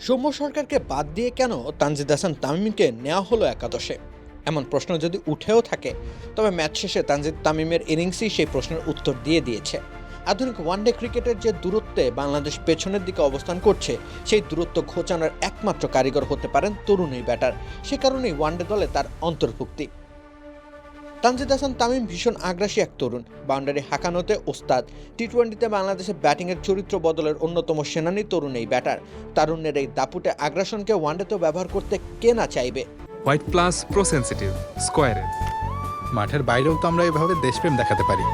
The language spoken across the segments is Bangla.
সৌম্য সরকারকে বাদ দিয়ে কেন তানজিদ হাসান তামিমকে নেওয়া হলো একাদশে? এমন প্রশ্ন যদি উঠেও থাকে, তবে ম্যাচ শেষে তানজিদ তামিমের ইনিংসই সেই প্রশ্নের উত্তর দিয়ে দিয়েছে। আধুনিক ওয়ানডে ক্রিকেটের যে দূরত্বে বাংলাদেশ পেছনের দিকে অবস্থান করছে, সেই দূরত্ব ঘোচানোর একমাত্র কারিগর হতে পারেন তরুণ এই ব্যাটার। সে কারণেই ওয়ানডে দলে তার অন্তর্ভুক্তি। তানজিদ হাসান তামিম ভীষণ আগ্রাসী এক তরুণ, বাউন্ডারি হাঁকানোতে ওস্তাদ। টি-20তে বাংলাদেশের ব্যাটিংয়ের চরিত্র বদলের অন্যতম সেনানী তরুণ এই ব্যাটার। তারুণ্যের এই দাপুটে আগ্রাসনকে ওয়ানডেতেও ব্যবহার করতে কে না চাইবে। হোয়াইট প্লাস প্রো সেনসিটিভ স্কোয়ারে মাঠের বাইরেও তো আমরা এভাবে দেশপ্রেম দেখাতে পারি।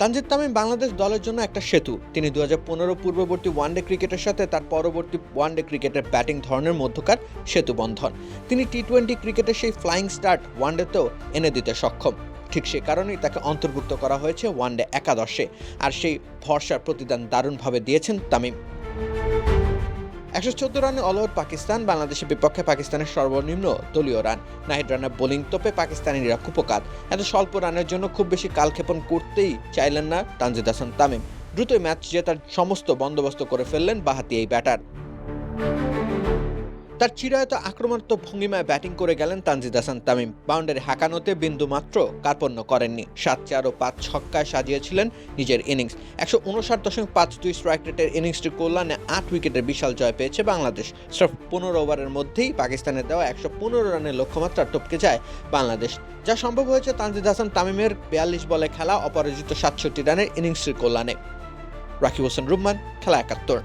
তানজিদ তামিম বাংলাদেশ দলের জন্য একটা সেতু। তিনি 2015 পূর্ববর্তী ওয়ানডে ক্রিকেটের সাথে তার পরবর্তী ওয়ানডে ক্রিকেটের ব্যাটিং ধরনের মধ্যকার সেতু বন্ধন। তিনি টি-20 ক্রিকেটের সেই ফ্লাইং স্টার্ট ওয়ানডেতেও এনে দিতে সক্ষম। ঠিক সে কারণেই তাকে অন্তর্ভুক্ত করা হয়েছে ওয়ানডে একাদশে। আর সেই ভরসার প্রতিদান দারুণভাবে দিয়েছেন তামিম। 114 রানে অল আউট পাকিস্তান। বাংলাদেশের বিপক্ষে পাকিস্তানের সর্বনিম্ন দলীয় রান। নাহিদ রানের বোলিং তোপে পাকিস্তানিরা কুপকাত। এত স্বল্প রানের জন্য খুব বেশি কালক্ষেপণ করতেই চাইলেন না তানজিদ হাসান তামিম। দ্রুতই ম্যাচ জেতার সমস্ত বন্দোবস্ত করে ফেললেন বাঁহাতি এই ব্যাটার। তার চিরায়ত আক্রমণাত্মক ভঙ্গিমায় ব্যাটিং করে গেলেন তানজিদ হাসান তামিম। বাউন্ডারি হাঁকানোতে বিন্দুমাত্র কার্পণ্য করেননি। 7-4 ও 5 ছক্কায় সাজিয়েছিলেন নিজের ইনিংস। 159.52 স্ট্রাইক রেটের ইনিংসটি কল্যাণে 8 উইকেটের বিশাল জয় পেয়েছে বাংলাদেশ। স্রেফ 15 ওভারের মধ্যেই পাকিস্তানের দেওয়া 115 রানের লক্ষ্যমাত্রা টপকে যায় বাংলাদেশ। যা সম্ভব হয়েছে তানজিদ হাসান তামিমের 42 বলে খেলা অপরাজিত 67 রানের ইনিংসটির কল্যাণে। রাকিব হোসেন রুম্মান, খেলা 71।